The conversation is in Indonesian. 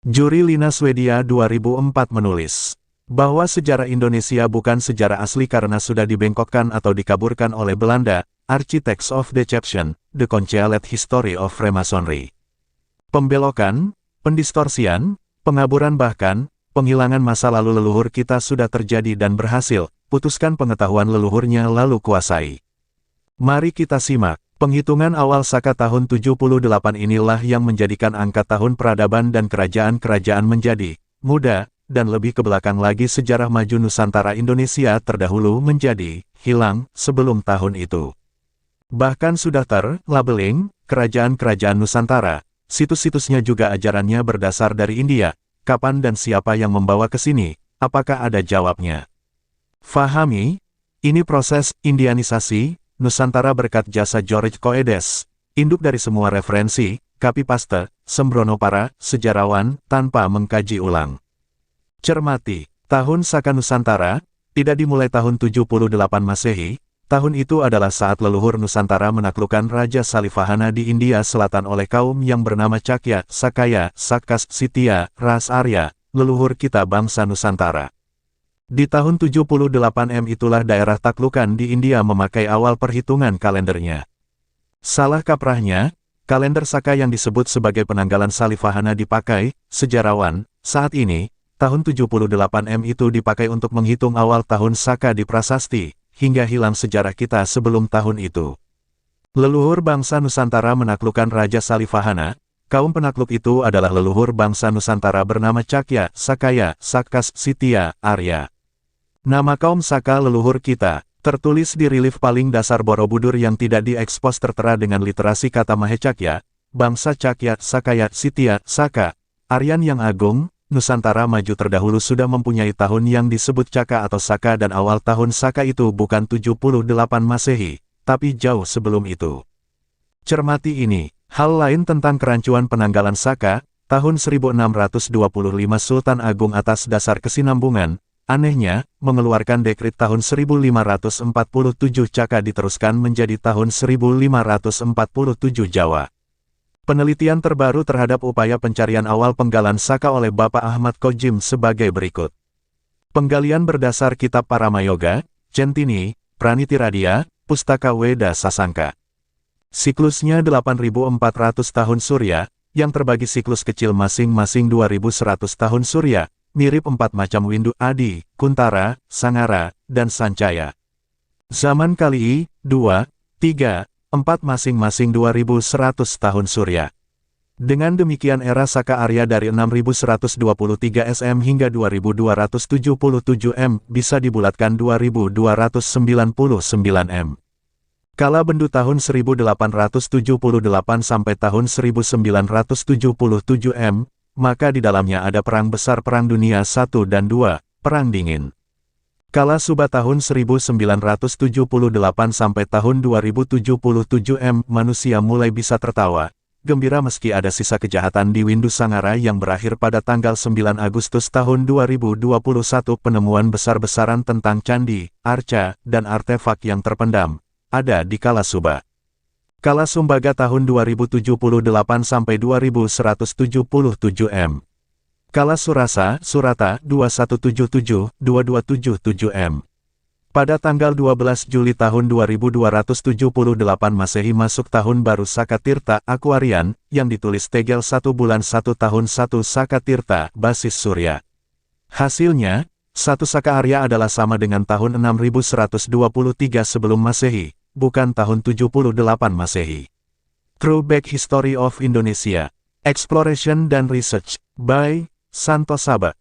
Juri Lina Swedia 2004 menulis bahwa sejarah Indonesia bukan sejarah asli karena sudah dibengkokkan atau dikaburkan oleh Belanda, Architects of Deception, The Concealed History of Freemasonry. Pembelokan, pendistorsian, pengaburan bahkan, penghilangan masa lalu leluhur kita sudah terjadi dan berhasil, putuskan pengetahuan leluhurnya lalu kuasai. Mari kita simak. Penghitungan awal Saka tahun 78 inilah yang menjadikan angka tahun peradaban dan kerajaan-kerajaan menjadi muda, dan lebih ke belakang lagi sejarah maju Nusantara Indonesia terdahulu menjadi hilang sebelum tahun itu. Bahkan sudah terlabeling kerajaan-kerajaan Nusantara, situs-situsnya juga ajarannya berdasar dari India. Kapan dan siapa yang membawa ke sini? Apakah ada jawabnya? Fahami, ini proses Indianisasi Nusantara berkat jasa George Coedes, induk dari semua referensi, copy-paste, sembrono para sejarawan, tanpa mengkaji ulang. Cermati, tahun Saka Nusantara, tidak dimulai tahun 78 Masehi, tahun itu adalah saat leluhur Nusantara menaklukkan Raja Salifahana di India Selatan oleh kaum yang bernama Cakya, Sakaya, Sakas, Sitya, Ras Arya, leluhur kita bangsa Nusantara. Di tahun 78 itulah daerah taklukan di India memakai awal perhitungan kalendernya. Salah kaprahnya, kalender Saka yang disebut sebagai penanggalan Salifahana dipakai, sejarawan, saat ini, tahun 78 itu dipakai untuk menghitung awal tahun Saka di prasasti, hingga hilang sejarah kita sebelum tahun itu. Leluhur bangsa Nusantara menaklukkan Raja Salifahana, kaum penakluk itu adalah leluhur bangsa Nusantara bernama Cakya, Sakaya, Sakas, Sitya, Arya. Nama kaum Saka leluhur kita, tertulis di relief paling dasar Borobudur yang tidak diekspos tertera dengan literasi kata Mahecakya, bangsa Cakya, Sakaya, Sitya, Saka, Aryan yang agung, Nusantara maju terdahulu sudah mempunyai tahun yang disebut Caka atau Saka dan awal tahun Saka itu bukan 78 Masehi, tapi jauh sebelum itu. Cermati ini, hal lain tentang kerancuan penanggalan Saka, tahun 1625 Sultan Agung atas dasar kesinambungan, anehnya, mengeluarkan dekrit tahun 1547 Caka diteruskan menjadi tahun 1547 Jawa. Penelitian terbaru terhadap upaya pencarian awal penggalan Saka oleh Bapak Ahmad Kojim sebagai berikut. Penggalian berdasar Kitab Paramayoga, Centini, Pranitiradia, Pustaka Weda Sasangka. Siklusnya 8400 tahun Surya, yang terbagi siklus kecil masing-masing 2100 tahun Surya, mirip 4 macam windu Adi, Kuntara, Sangara, dan Sancaya. Zaman Kali, 2, 3, 4 masing-masing 2100 tahun Surya. Dengan demikian era Saka Arya dari 6123 SM hingga 2277 M bisa dibulatkan 2299 M. Kala bendu tahun 1878 sampai tahun 1977 M, maka di dalamnya ada perang besar Perang Dunia I dan II, Perang Dingin. Kala Suba tahun 1978 sampai tahun 2077 M, manusia mulai bisa tertawa, gembira meski ada sisa kejahatan di Windu Sangara yang berakhir pada tanggal 9 Agustus tahun 2021 penemuan besar-besaran tentang candi, arca, dan artefak yang terpendam, ada di Kala Suba. Kala Sumbaga tahun 2078 sampai 2177 M. Kala Surasa, Surata 2177-2277 M. Pada tanggal 12 Juli tahun 2278 Masehi masuk tahun baru Saka Tirta Aquarian, yang ditulis tegel 1 bulan 1 tahun 1 Saka Tirta basis Surya. Hasilnya, 1 Saka Arya adalah sama dengan tahun 6123 sebelum Masehi, bukan tahun 78 Masehi. Throwback History of Indonesia, Exploration dan Research, by Santo Saba.